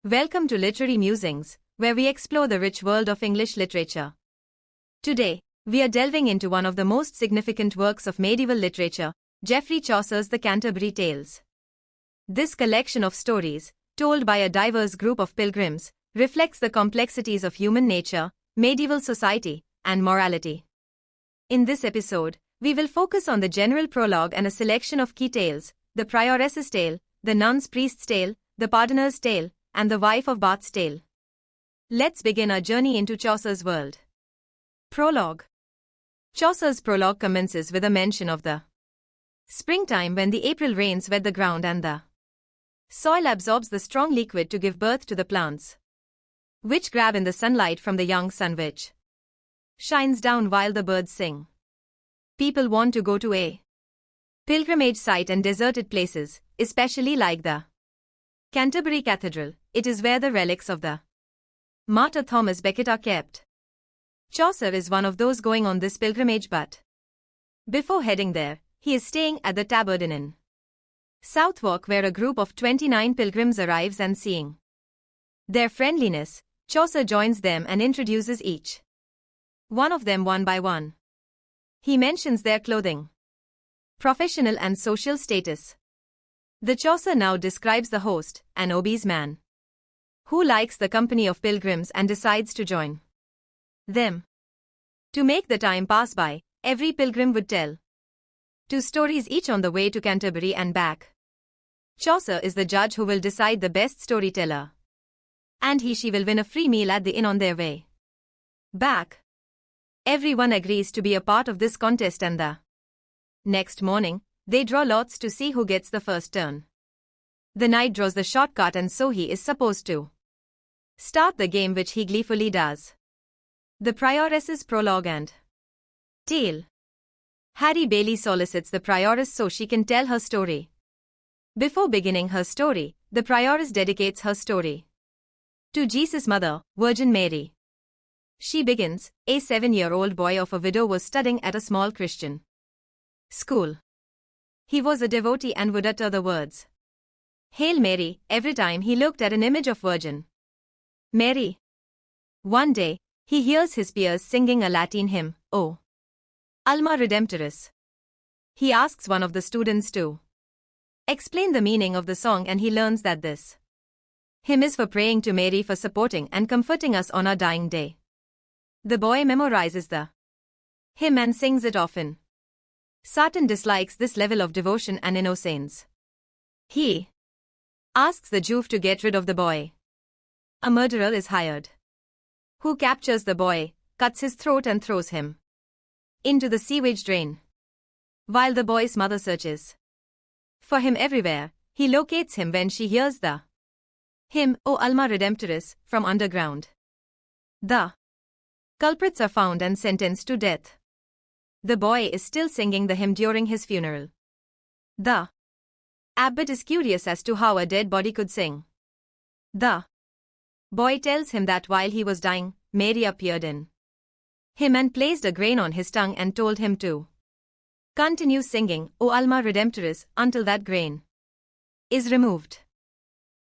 Welcome to Literary Musings, where we explore the rich world of English literature. Today, we are delving into one of the most significant works of medieval literature, Geoffrey Chaucer's The Canterbury Tales. This collection of stories, told by a diverse group of pilgrims, reflects the complexities of human nature, medieval society, and morality. In this episode, we will focus on the General Prologue and a selection of key tales: the Prioress's tale, the nun's priest's tale, the pardoner's tale, and the wife of Bath's tale. Let's begin our journey into Chaucer's world. Prologue. Chaucer's prologue commences with a mention of the springtime when the April rains wet the ground and the soil absorbs the strong liquid to give birth to the plants, which grab in the sunlight from the young sun which shines down while the birds sing. People want to go to a pilgrimage site and deserted places, especially like the Canterbury Cathedral. It is where the relics of the martyr Thomas Becket are kept. Chaucer is one of those going on this pilgrimage, but before heading there, he is staying at the Tabard Inn, Southwark, where a group of 29 pilgrims arrives, and seeing their friendliness, Chaucer joins them and introduces each one of them one by one. He mentions their clothing, professional and social status. The Chaucer now describes the host, an obese man, who likes the company of pilgrims and decides to join them. To make the time pass by, every pilgrim would tell 2 stories each on the way to Canterbury and back. Chaucer is the judge who will decide the best storyteller, and she will win a free meal at the inn on their way back. Everyone agrees to be a part of this contest, and the next morning, they draw lots to see who gets the first turn. The knight draws the shortcut, and so he is supposed to start the game, which he gleefully does. The Prioress's prologue and tale. Harry Bailey solicits the Prioress so she can tell her story. Before beginning her story, the Prioress dedicates her story to Jesus' mother, Virgin Mary. She begins, a 7-year-old boy of a widow was studying at a small Christian school. He was a devotee and would utter the words, "Hail Mary," every time he looked at an image of Virgin Mary. One day, he hears his peers singing a Latin hymn, "O Alma Redemptoris." He asks one of the students to explain the meaning of the song, and he learns that this hymn is for praying to Mary for supporting and comforting us on our dying day. The boy memorizes the hymn and sings it often. Satan dislikes this level of devotion and innocence. He asks the Jew to get rid of the boy. A murderer is hired, who captures the boy, cuts his throat and throws him into the sewage drain. While the boy's mother searches for him everywhere, he locates him when she hears the hymn, "O Alma Redemptoris," from underground. The culprits are found and sentenced to death. The boy is still singing the hymn during his funeral. The abbot is curious as to how a dead body could sing. The boy tells him that while he was dying, Mary appeared in him and placed a grain on his tongue and told him to continue singing, "O Alma Redemptoris," until that grain is removed.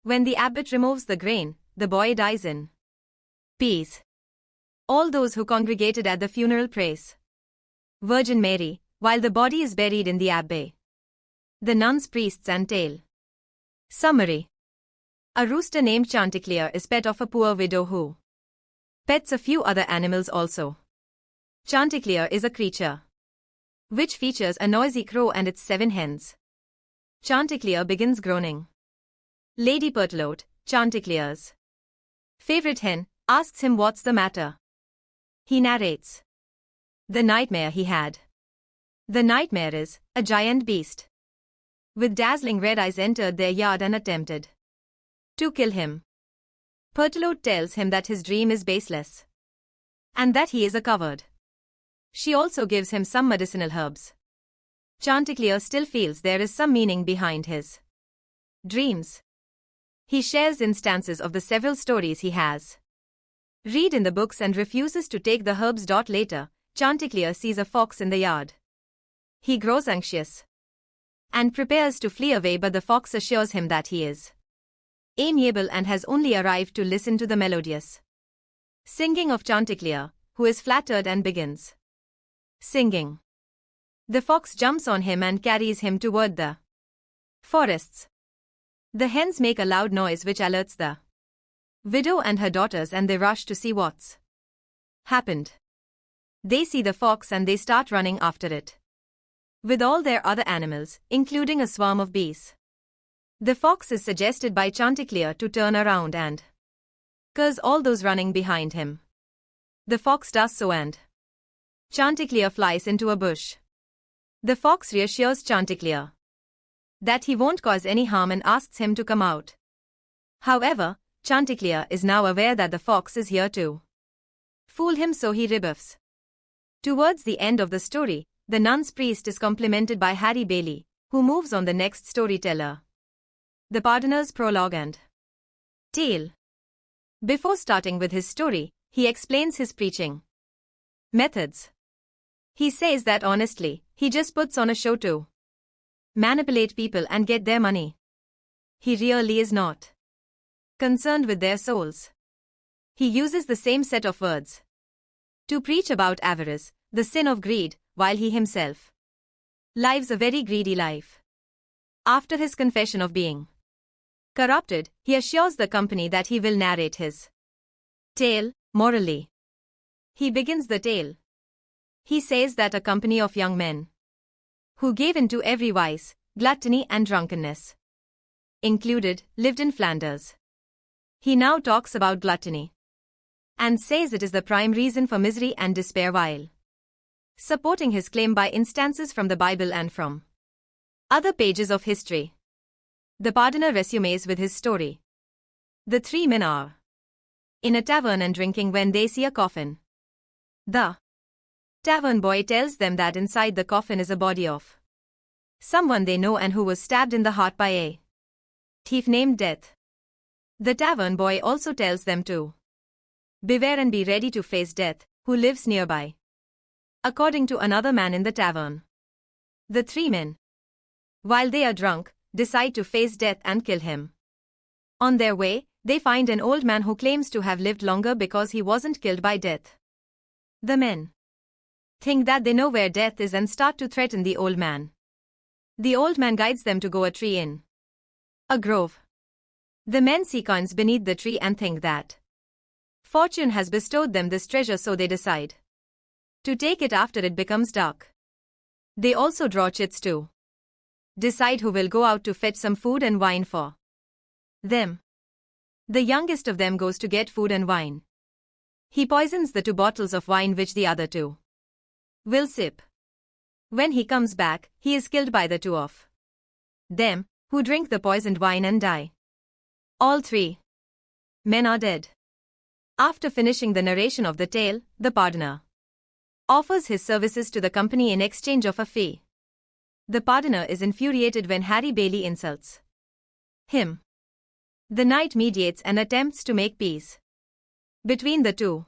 When the abbot removes the grain, the boy dies in peace. All those who congregated at the funeral praise Virgin Mary, while the body is buried in the abbey. The nun's priests and tale. Summary. A rooster named Chanticleer is pet of a poor widow who pets a few other animals also. Chanticleer is a creature which features a noisy crow and its 7 hens. Chanticleer begins groaning. Lady Pertelote, Chanticleer's favorite hen, asks him what's the matter. He narrates the nightmare he had. The nightmare is, a giant beast with dazzling red eyes entered their yard and attempted to kill him. Pertelote tells him that his dream is baseless and that he is a coward. She also gives him some medicinal herbs. Chanticleer still feels there is some meaning behind his dreams. He shares instances of the several stories he has read in the books and refuses to take the herbs. Later, Chanticleer sees a fox in the yard. He grows anxious and prepares to flee away, but the fox assures him that he is amiable and has only arrived to listen to the melodious singing of Chanticleer, who is flattered and begins singing. The fox jumps on him and carries him toward the forests. The hens make a loud noise which alerts the widow and her daughters, and they rush to see what's happened. They see the fox and they start running after it with all their other animals, including a swarm of bees. The fox is suggested by Chanticleer to turn around and curse all those running behind him. The fox does so and Chanticleer flies into a bush. The fox reassures Chanticleer that he won't cause any harm and asks him to come out. However, Chanticleer is now aware that the fox is here to fool him, so he rebuffs. Towards the end of the story, the nun's priest is complimented by Harry Bailey, who moves on the next storyteller, the pardoner's prologue and tale. Before starting with his story, he explains his preaching methods. He says that honestly, he just puts on a show to manipulate people and get their money. He really is not concerned with their souls. He uses the same set of words to preach about avarice, the sin of greed, while he himself lives a very greedy life. After his confession of being corrupted, he assures the company that he will narrate his tale morally. He begins the tale. He says that a company of young men who gave in to every vice, gluttony and drunkenness included, lived in Flanders. He now talks about gluttony and says it is the prime reason for misery and despair, while supporting his claim by instances from the Bible and from other pages of history. The pardoner resumes with his story. The three men are in a tavern and drinking when they see a coffin. The tavern boy tells them that inside the coffin is a body of someone they know and who was stabbed in the heart by a thief named Death. The tavern boy also tells them to beware and be ready to face Death, who lives nearby. According to another man in the tavern, the three men, while they are drunk, decide to face Death and kill him. On their way, they find an old man who claims to have lived longer because he wasn't killed by Death. The men think that they know where Death is and start to threaten the old man. The old man guides them to go a tree in a grove. The men see coins beneath the tree and think that fortune has bestowed them this treasure, so they decide to take it after it becomes dark. They also draw chits to decide who will go out to fetch some food and wine for them. The youngest of them goes to get food and wine. He poisons the 2 bottles of wine which the other 2 will sip. When he comes back, he is killed by the 2 of them, who drink the poisoned wine and die. All 3 men are dead. After finishing the narration of the tale, the pardoner offers his services to the company in exchange of a fee. The pardoner is infuriated when Harry Bailey insults him. The knight mediates and attempts to make peace between the two.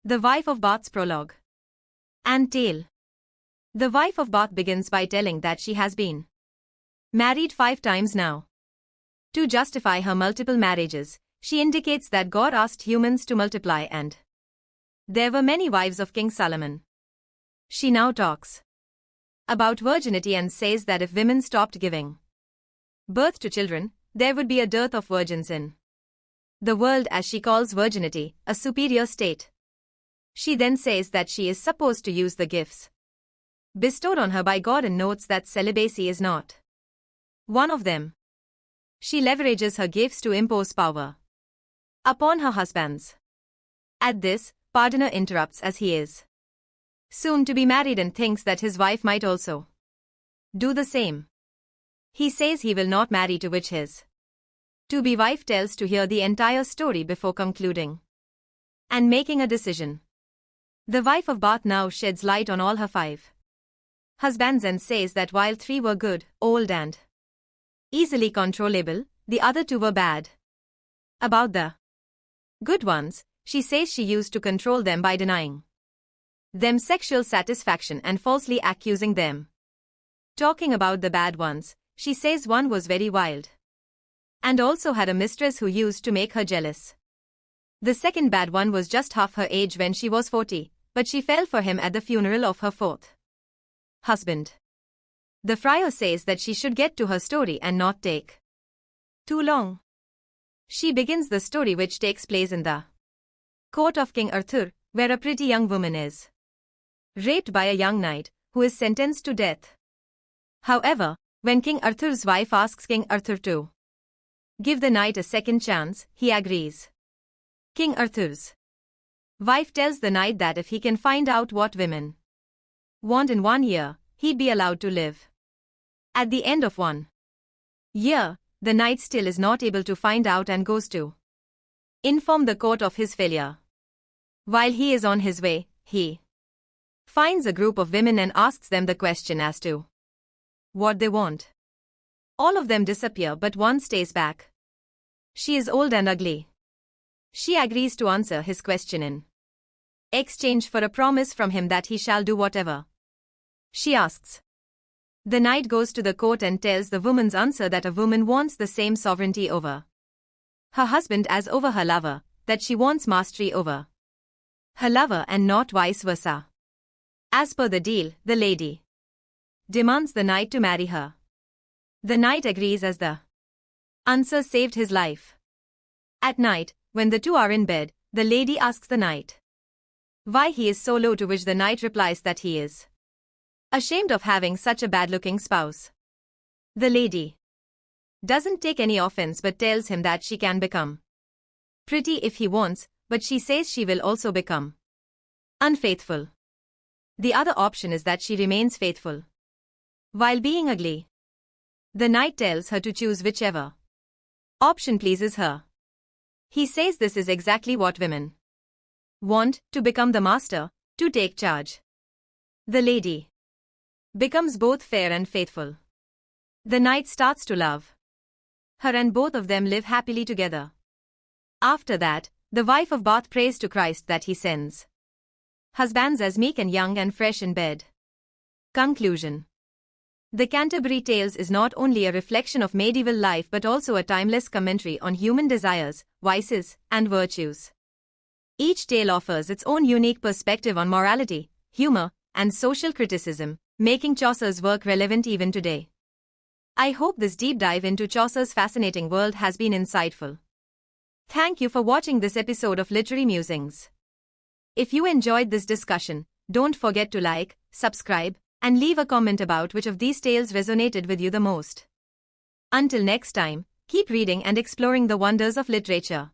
The wife of Bath's prologue and tale. The wife of Bath begins by telling that she has been married 5 times now. To justify her multiple marriages, she indicates that God asked humans to multiply and there were many wives of King Solomon. She now talks about virginity and says that if women stopped giving birth to children, there would be a dearth of virgins in the world, as she calls virginity a superior state. She then says that she is supposed to use the gifts bestowed on her by God and notes that celibacy is not one of them. She leverages her gifts to impose power upon her husbands. At this, pardoner interrupts as he is soon to be married and thinks that his wife might also do the same. He says he will not marry, to which his to-be wife tells to hear the entire story before concluding and making a decision. The wife of Bath now sheds light on all her 5 husbands and says that while 3 were good, old and easily controllable, the other 2 were bad. About the good ones, she says she used to control them by denying them sexual satisfaction and falsely accusing them. Talking about the bad ones, she says one was very wild and also had a mistress who used to make her jealous. The second bad one was just half her age when she was 40, but she fell for him at the funeral of her fourth husband. The friar says that she should get to her story and not take too long. She begins the story, which takes place in the court of King Arthur, where a pretty young woman is raped by a young knight, who is sentenced to death. However, when King Arthur's wife asks King Arthur to give the knight a second chance, he agrees. King Arthur's wife tells the knight that if he can find out what women want in 1 year, he'd be allowed to live. At the end of 1 year, the knight still is not able to find out and goes to inform the court of his failure. While he is on his way, he finds a group of women and asks them the question as to what they want. All of them disappear, but one stays back. She is old and ugly. She agrees to answer his question in exchange for a promise from him that he shall do whatever she asks. The knight goes to the court and tells the woman's answer that a woman wants the same sovereignty over her husband as over her lover, that she wants mastery over her lover and not vice versa. As per the deal, the lady demands the knight to marry her. The knight agrees as the answer saved his life. At night, when the two are in bed, the lady asks the knight why he is so low, to which the knight replies that he is ashamed of having such a bad-looking spouse. The lady doesn't take any offense but tells him that she can become pretty if he wants, but she says she will also become unfaithful. The other option is that she remains faithful while being ugly. The knight tells her to choose whichever option pleases her. He says this is exactly what women want, to become the master, to take charge. The lady becomes both fair and faithful. The knight starts to love her and both of them live happily together. After that, the wife of Bath prays to Christ that he sends husbands as meek and young and fresh in bed. Conclusion. The Canterbury Tales is not only a reflection of medieval life but also a timeless commentary on human desires, vices, and virtues. Each tale offers its own unique perspective on morality, humor, and social criticism, making Chaucer's work relevant even today. I hope this deep dive into Chaucer's fascinating world has been insightful. Thank you for watching this episode of Literary Musings. If you enjoyed this discussion, don't forget to like, subscribe, and leave a comment about which of these tales resonated with you the most. Until next time, keep reading and exploring the wonders of literature.